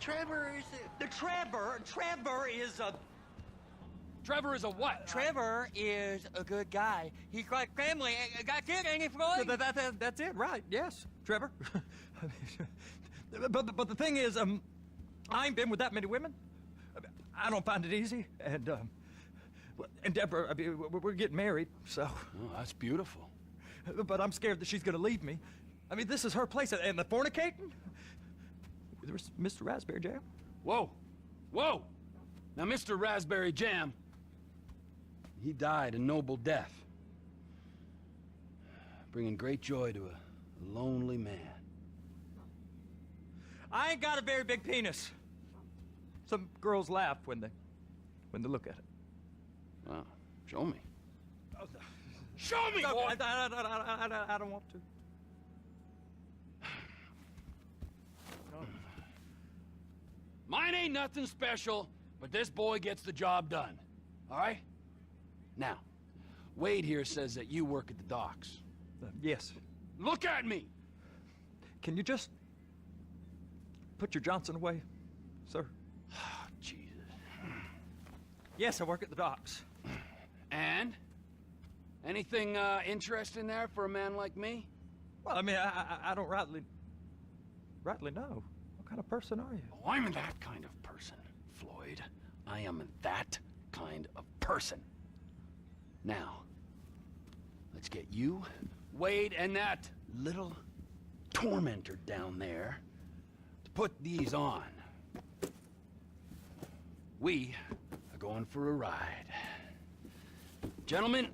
Trevor is a... Trevor is a what? Trevor is a good guy. He's got family. Got kid, ain't he, Floyd? That's it, right? Yes, Trevor. but the thing is, I ain't been with that many women. I don't find it easy, and Deborah, I mean, we're getting married, so. Oh, that's beautiful. But I'm scared that she's gonna leave me. I mean, this is her place, and the fornicating? There's Mr. Raspberry Jam. Whoa, whoa! Now, Mr. Raspberry Jam, he died a noble death, bringing great joy to a lonely man. I ain't got a very big penis. Some girls laugh when they look at it. Wow, show me. Show me, No, boy! I don't want to. Mine ain't nothing special, but this boy gets the job done. All right? Now, Wade here says that you work at the docks. Yes. Look at me! Can you just put your Johnson away, sir? Oh, Jesus. Yes, I work at the docks. And? Anything interesting there for a man like me? Well, I mean, I don't rightly know. What kind of person are you? Oh, I'm that kind of person, Floyd. I am that kind of person. Now, let's get you, Wade, and that little tormentor down there to put these on. We are going for a ride. Gentlemen,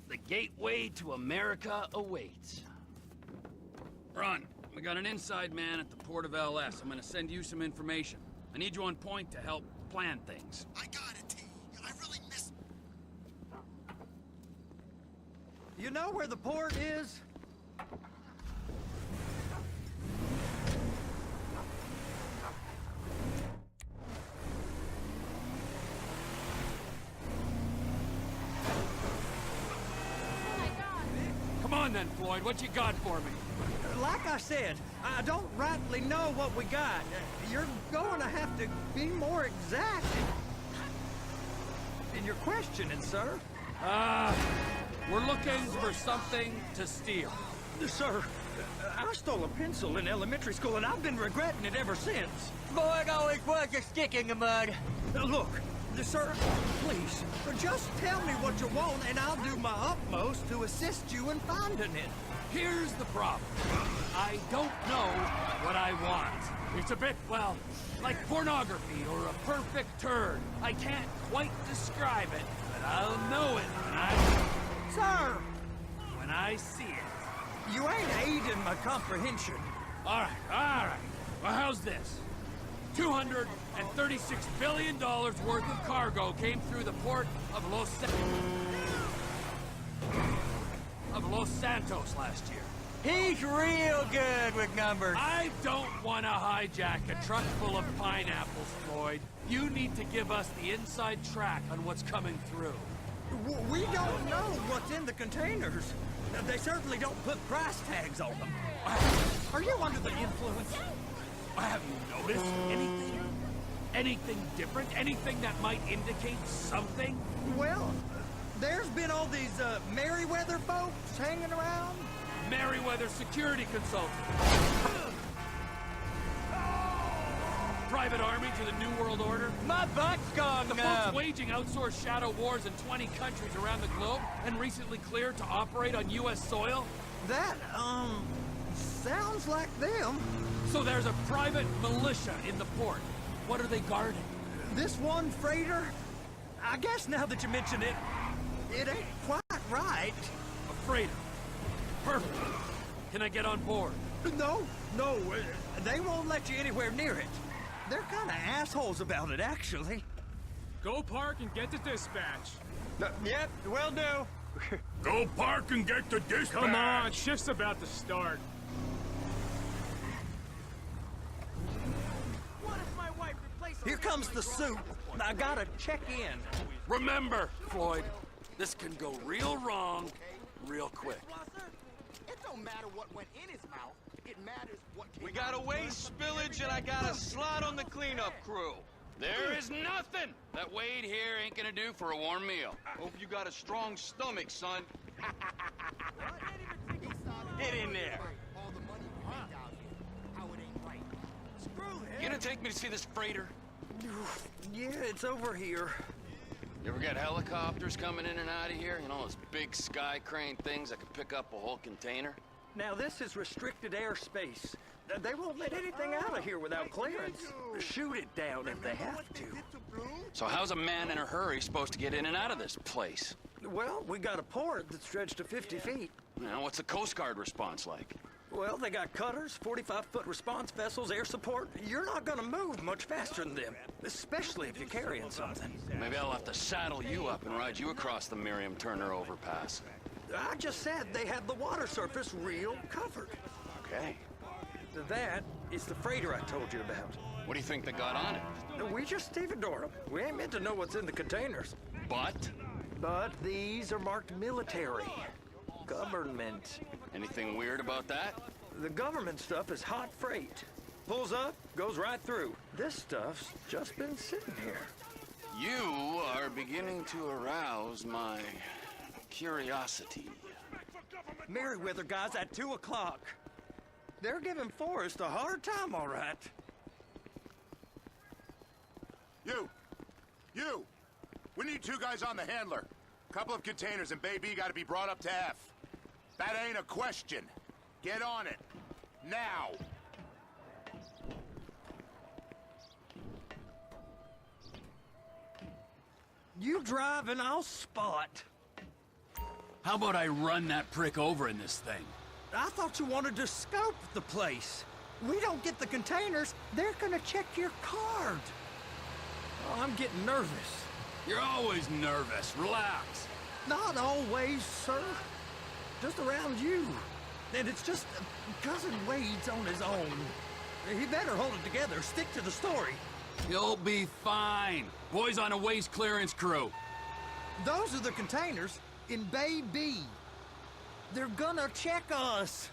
the gateway to America awaits. Ron, we got an inside man at the port of LS. I'm gonna send you some information. I need you on point to help plan things. I got it, T. I really miss... You know where the port is? Come on then, Floyd, what you got for me? Like I said, I don't rightly know what we got. You're going to have to be more exact in your questioning, sir. We're looking for something to steal. Sir, I stole a pencil in elementary school, and I've been regretting it ever since. Boy, it always was a stick in the mud. Look, sir, please, just tell me what you want, and I'll do my utmost to assist you in finding it. Here's the problem. I don't know what I want. It's a bit, well, like pornography or a perfect turn. I can't quite describe it, but I'll know it when I see it. You ain't aiding my comprehension. All right. Well, how's this? $236 billion worth of cargo came through the port of Los Santos last year. He's real good with numbers. I don't want to hijack a truck full of pineapples, Floyd. You need to give us the inside track on what's coming through. We don't know what's in the containers. They certainly don't put price tags on them. Are you under the influence? Have you noticed anything? Anything different? Anything that might indicate something? Well, there's been all these Merryweather folks hanging around. Merryweather security consultant. Private army to the New World Order. My butt's gone The folks waging outsourced shadow wars in 20 countries around the globe and recently cleared to operate on U.S. soil. That, sounds like them. So there's a private militia in the port. What are they guarding? This one freighter? I guess now that you mention it, it ain't quite right. A freighter. Perfect. Can I get on board? No, they won't let you anywhere near it. They're kind of assholes about it, actually. Go park and get the dispatch. Yep, will do. Go park and get the dispatch. Come on, shift's about to start. Here comes the soup. I gotta check in. Remember, Floyd, this can go real wrong real quick. It don't matter what went in his mouth. It matters what We got a waste spillage and I got a slot on the cleanup crew. There is nothing that Wade here ain't gonna do for a warm meal. Hope you got a strong stomach, son. Get in there. All the money we make out here. How it ain't right. Screw You gonna take me to see this freighter? Yeah, it's over here. You ever get helicopters coming in and out of here? You know, those big sky crane things that can pick up a whole container? Now, this is restricted airspace. They won't let anything out of here without clearance. Shoot it down if they have to. So how's a man in a hurry supposed to get in and out of this place? Well, we got a port that's stretched to 50 feet. You know, what's the Coast Guard response like? Well, they got cutters, 45-foot response vessels, air support. You're not gonna move much faster than them, especially if you're carrying something. Maybe I'll have to saddle you up and ride you across the Miriam Turner overpass. I just said they have the water surface real covered. Okay. That is the freighter I told you about. What do you think they got on it? We just stevedore them. We ain't meant to know what's in the containers. But? But these are marked military. Government. Anything weird about that? The government stuff is hot freight. Pulls up, goes right through. This stuff's just been sitting here. You are beginning to arouse my curiosity. Merryweather guys at 2 o'clock. They're giving Forrest a hard time, all right. You! We need 2 guys on the handler. Couple of containers and Bay B gotta be brought up to F. That ain't a question. Get on it. Now! You drive and I'll spot. How about I run that prick over in this thing? I thought you wanted to scope the place. We don't get the containers, they're gonna check your card. Oh, I'm getting nervous. You're always nervous. Relax. Not always, sir. Just around you. And it's just Cousin Wade's on his own. He better hold it together, stick to the story. You'll be fine. Boys on a waste clearance crew. Those are the containers in Bay B. They're gonna check us.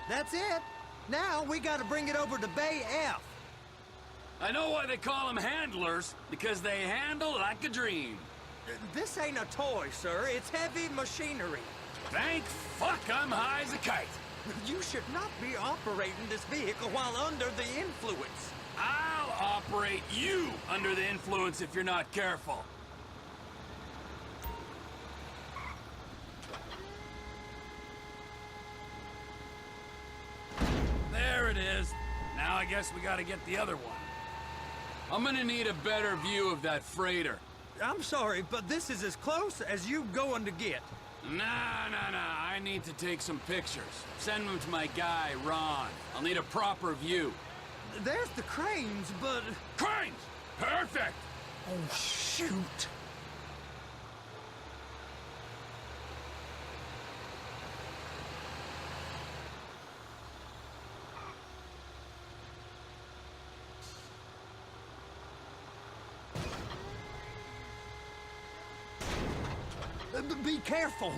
That's it. Now we gotta bring it over to Bay F. I know why they call them handlers, because they handle like a dream. This ain't a toy, sir. It's heavy machinery. Thank fuck I'm high as a kite. You should not be operating this vehicle while under the influence. I'll operate you under the influence if you're not careful. There it is. Now I guess we gotta get the other one. I'm gonna need a better view of that freighter. I'm sorry, but this is as close as you going to get. Nah. I need to take some pictures. Send them to my guy, Ron. I'll need a proper view. There's the cranes, but... Cranes! Perfect! Oh, shoot. Be careful.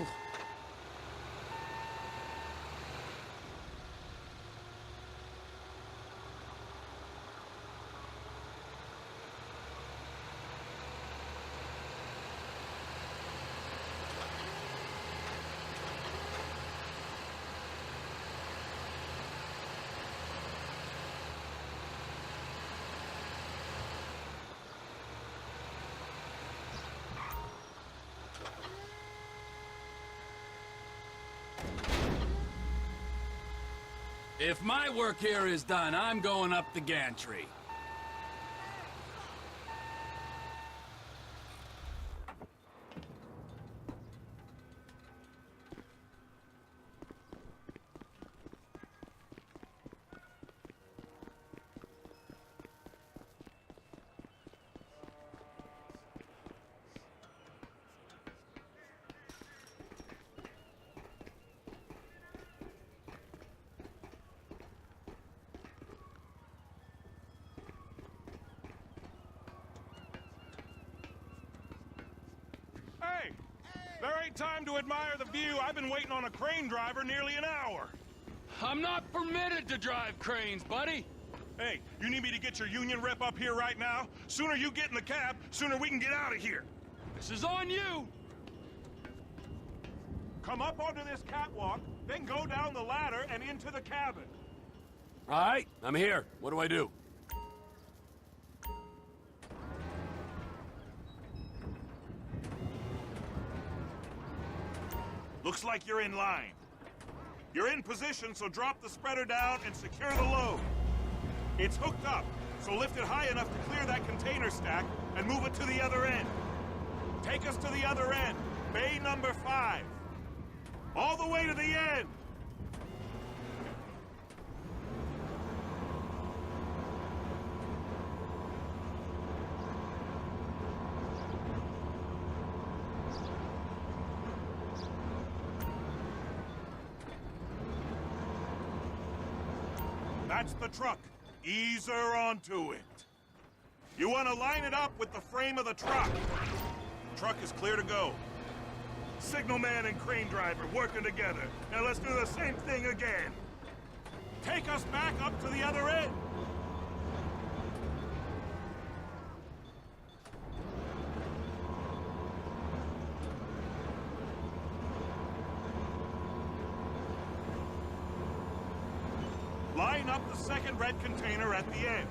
If my work here is done, I'm going up the gantry. right time to admire the view. I've been waiting on a crane driver nearly an hour. I'm not permitted to drive cranes, buddy. Hey, you need me to get your union rep up here right now? Sooner you get in the cab, sooner we can get out of here. This is on you. Come up onto this catwalk, then go down the ladder and into the cabin. All right, I'm here. What do I do? Looks like you're in line. You're in position, so drop the spreader down and secure the load. It's hooked up, so lift it high enough to clear that container stack and move it to the other end. Take us to the other end, bay number 5. All the way to the end! That's the truck. Ease her onto it. You want to line it up with the frame of the truck. Truck is clear to go. Signalman and crane driver working together. Now let's do the same thing again. Take us back up to the other end. Line up the second red container at the end.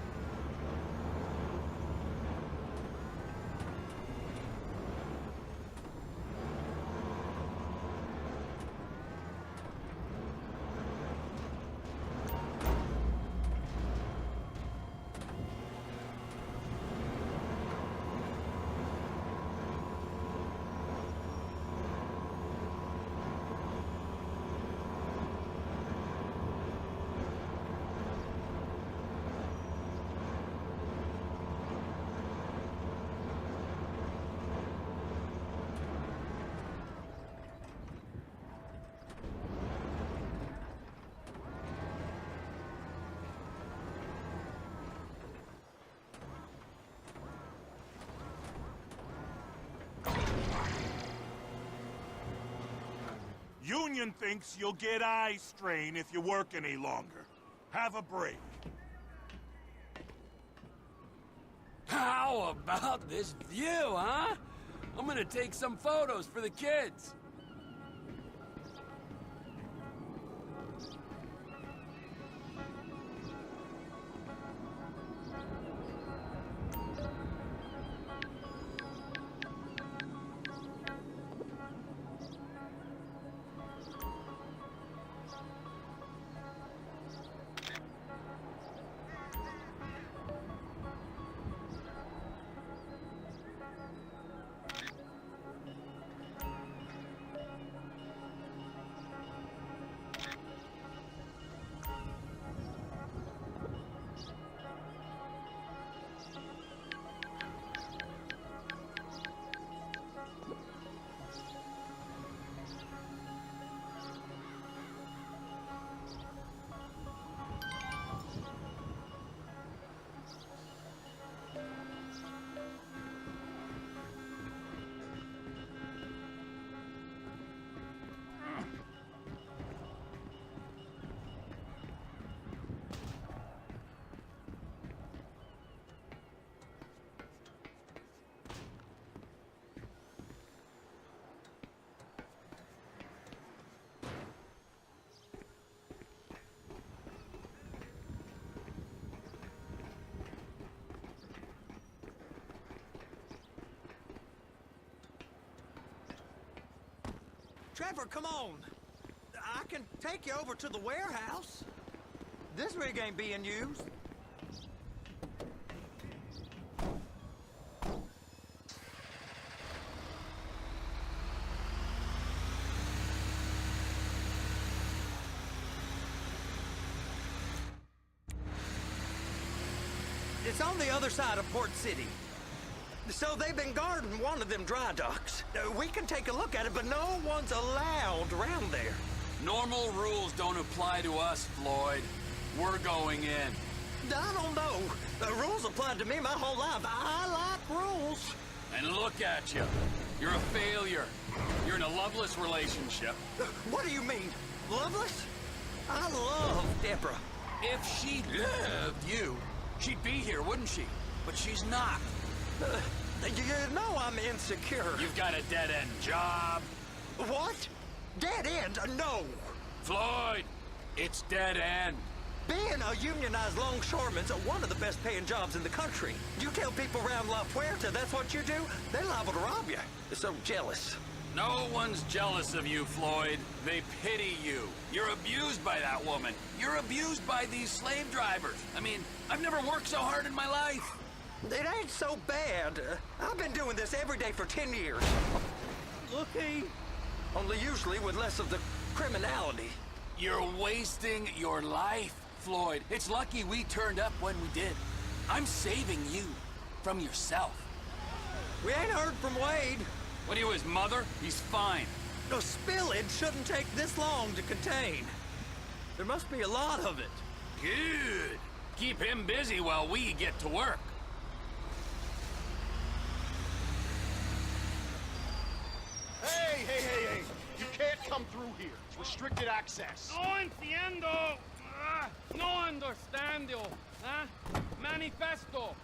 Union thinks you'll get eye strain if you work any longer. Have a break. How about this view, huh? I'm gonna take some photos for the kids. Trevor, come on. I can take you over to the warehouse. This rig ain't being used. It's on the other side of Port City. So they've been guarding one of them dry docks. We can take a look at it, but no one's allowed around there. Normal rules don't apply to us, Floyd. We're going in. I don't know. The rules applied to me my whole life. I like rules. And look at you. You're a failure. You're in a loveless relationship. What do you mean? Loveless? I love Deborah. If she loved you, she'd be here, wouldn't she? But she's not. You know I'm insecure. You've got a dead-end job. What? Dead end? No. Floyd, it's dead end. Being a unionized longshoreman's one of the best paying jobs in the country. You tell people around La Puerta that's what you do, they're liable to rob you. They're so jealous. No one's jealous of you, Floyd. They pity you. You're abused by that woman. You're abused by these slave drivers. I mean, I've never worked so hard in my life. It ain't so bad. I've been doing this every day for 10 years. Looky. Only usually with less of the criminality. You're wasting your life, Floyd. It's lucky we turned up when we did. I'm saving you from yourself. We ain't heard from Wade. What are you, his mother? He's fine. No, spillage shouldn't take this long to contain. There must be a lot of it. Good. Keep him busy while we get to work. Hey! You can't come through here. It's restricted access. No entiendo. No understando. Manifesto.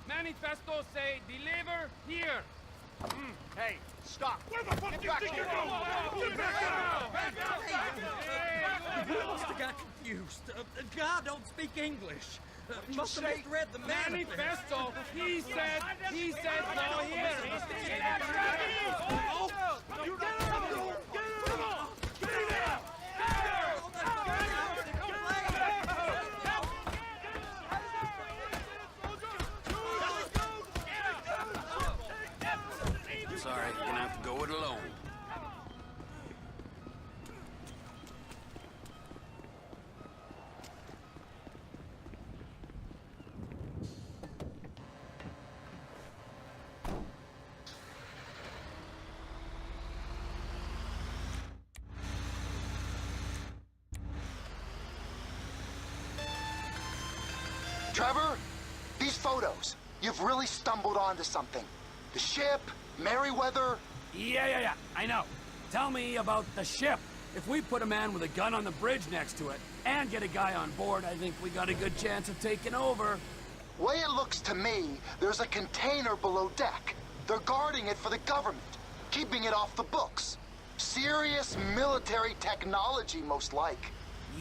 Manifesto say deliver here. Hey, stop. Where the fuck do you think you're going? Get back out! You must have got confused. God don't speak English. Must have misread the Manifesto. He said go here. You get him! Get him! Get him! Sorry, you're gonna have to go it alone. Trevor, these photos, you've really stumbled onto something. The ship, Merryweather. Yeah, I know. Tell me about the ship. If we put a man with a gun on the bridge next to it and get a guy on board, I think we got a good chance of taking over. Way it looks to me, there's a container below deck. They're guarding it for the government, keeping it off the books. Serious military technology, most like.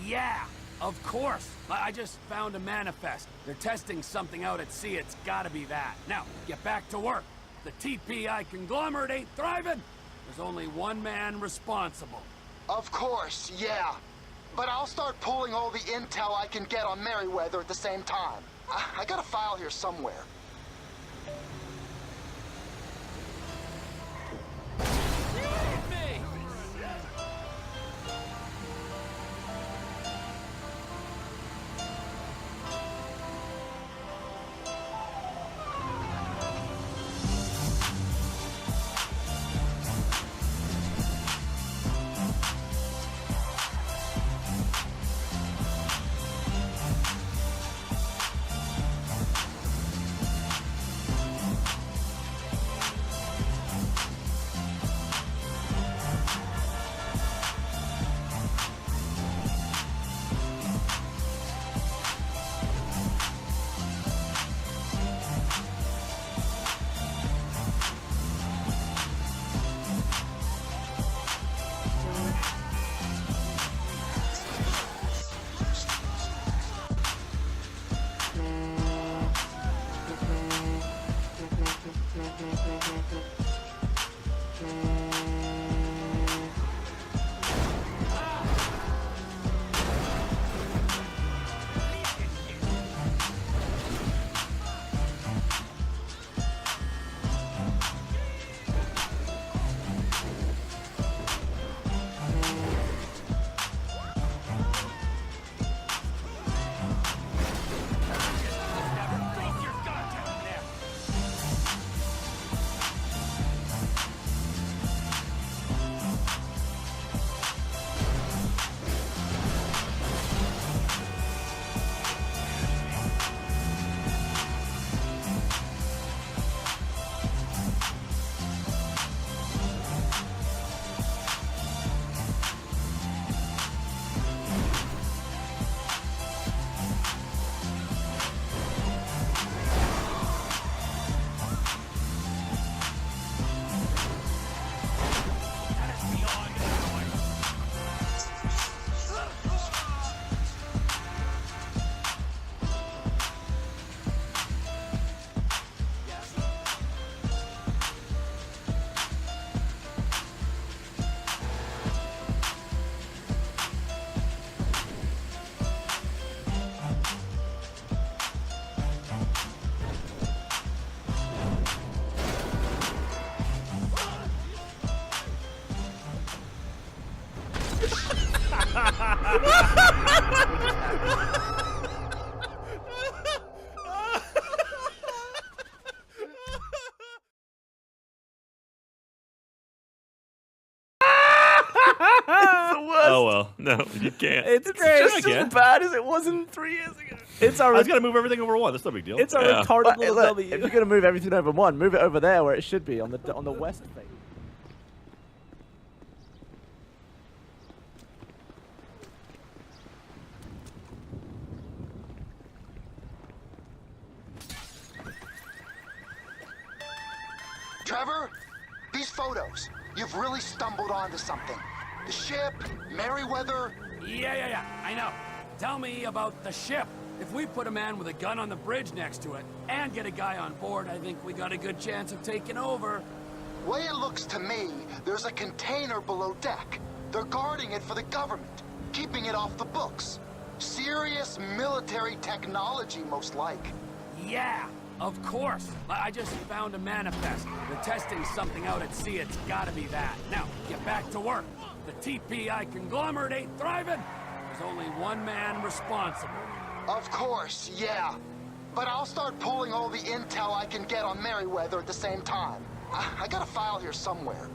Yeah, of course. I just found a manifest. They're testing something out at sea. It's gotta be that. Now, get back to work. The TPI conglomerate ain't thriving. There's only one man responsible. Of course, yeah. But I'll start pulling all the intel I can get on Merryweather at the same time. I got a file here somewhere. Oh well, no, you can't. It's great. Just It's as bad as it wasn't 3 years ago. It's our. I just gotta move everything over 1. That's no big deal. It's a retarded little W. If you're gonna move everything over 1, move it over there where it should be on the west face. Trevor, these photos. You've really stumbled onto something. The ship, Merryweather. Yeah, I know. Tell me about the ship. If we put a man with a gun on the bridge next to it and get a guy on board, I think we got a good chance of taking over. Way it looks to me, there's a container below deck. They're guarding it for the government, keeping it off the books. Serious military technology, most like. Yeah, of course. I just found a manifest. They're testing something out at sea. It's gotta be that. Now, get back to work. The TPI conglomerate ain't thriving. There's only one man responsible. Of course, yeah. But I'll start pulling all the intel I can get on Merryweather at the same time. I got a file here somewhere.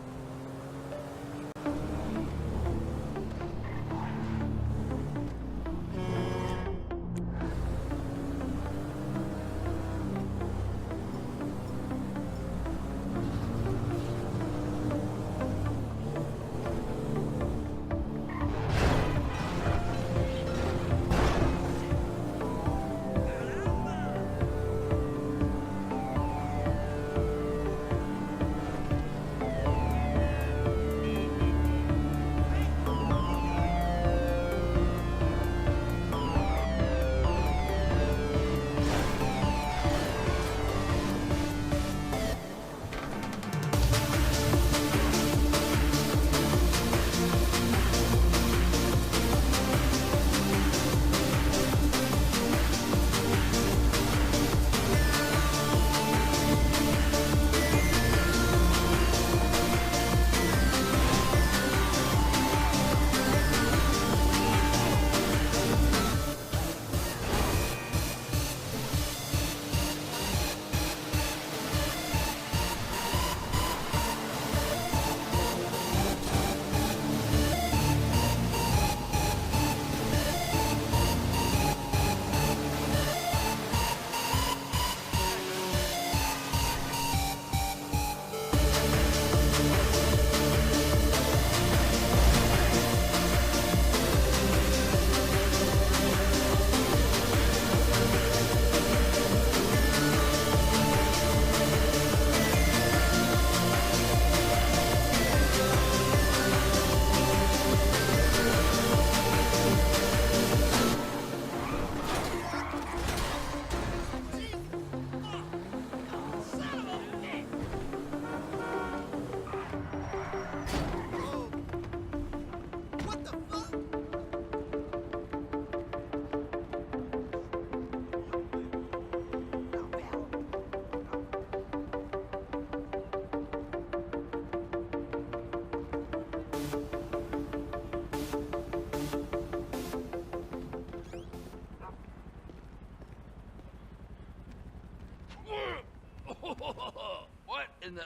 What in the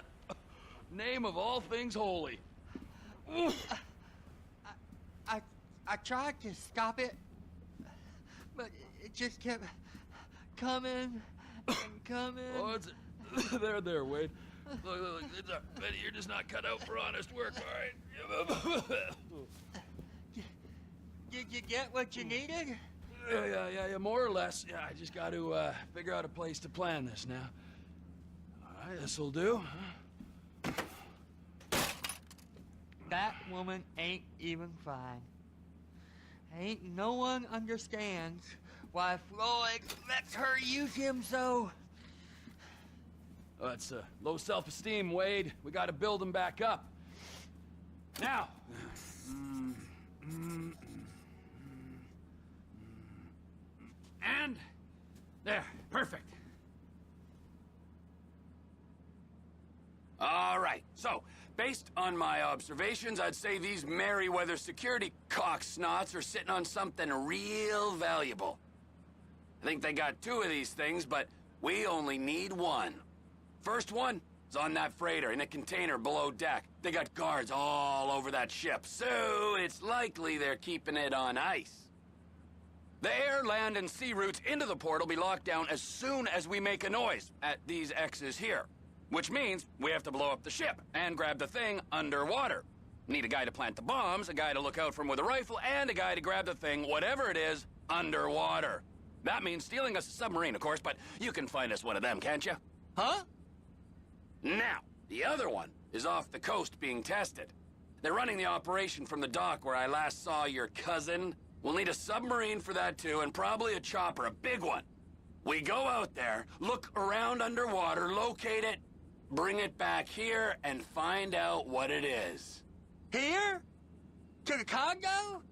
name of all things holy? I tried to stop it, but it just kept coming and coming. Oh, it's there, Wade. Look, it's Betty, you're just not cut out for honest work, all right? Did you get what you needed? Yeah, more or less. Yeah, I just got to figure out a place to plan this now. All right, this'll do. That woman ain't even fine. Ain't no one understands why Floyd lets her use him so. Oh, it's low self-esteem, Wade. We got to build him back up. Now. And there, perfect. All right, so Based on my observations, I'd say these Merryweather security cocksnots are sitting on something real valuable. I think they got 2 of these things, but we only need 1. First one is on that freighter in a container below deck. They got guards all over that ship, so it's likely they're keeping it on ice. The air, land, and sea routes into the port will be locked down as soon as we make a noise at these X's here. Which means we have to blow up the ship and grab the thing underwater. Need a guy to plant the bombs, a guy to look out for 'em with a rifle, and a guy to grab the thing, whatever it is, underwater. That means stealing us a submarine, of course, but you can find us one of them, can't you? Huh? Now, the other one is off the coast being tested. They're running the operation from the dock where I last saw your cousin. We'll need a submarine for that too, and probably a chopper, a big one. We go out there, look around underwater, locate it, bring it back here, and find out what it is. Here? To the Congo?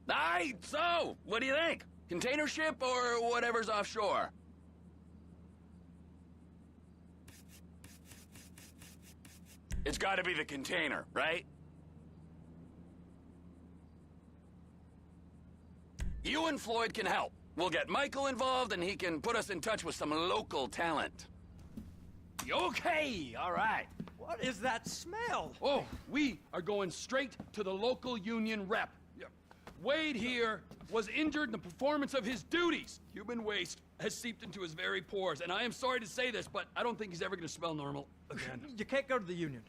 Aye, so, what do you think? Container ship or whatever's offshore? It's gotta be the container, right? You and Floyd can help. We'll get Michael involved and he can put us in touch with some local talent. Okay, all right. What is that smell? Oh, we are going straight to the local union rep. Wade here was injured in the performance of his duties. Human waste has seeped into his very pores, and I am sorry to say this, but I don't think he's ever going to smell normal again. You can't go to the union.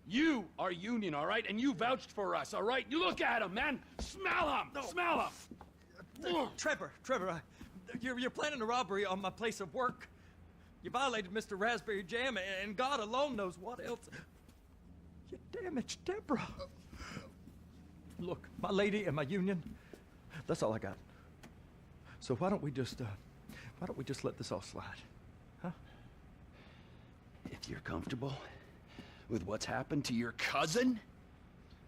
You are union, all right? And you vouched for us, all right? You look at him, man. Smell him. No. Smell him. Trevor, you're planning a robbery on my place of work. You violated Mr. Raspberry Jam, and God alone knows what else. You damaged Deborah. Look, my lady and my union, that's all I got. So why don't we just let this all slide, huh? If you're comfortable with what's happened to your cousin,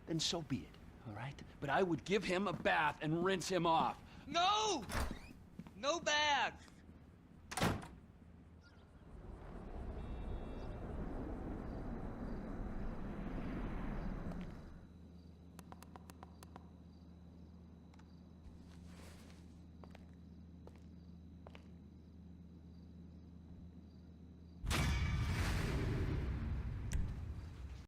then so be it, all right? But I would give him a bath and rinse him off. No! No bags!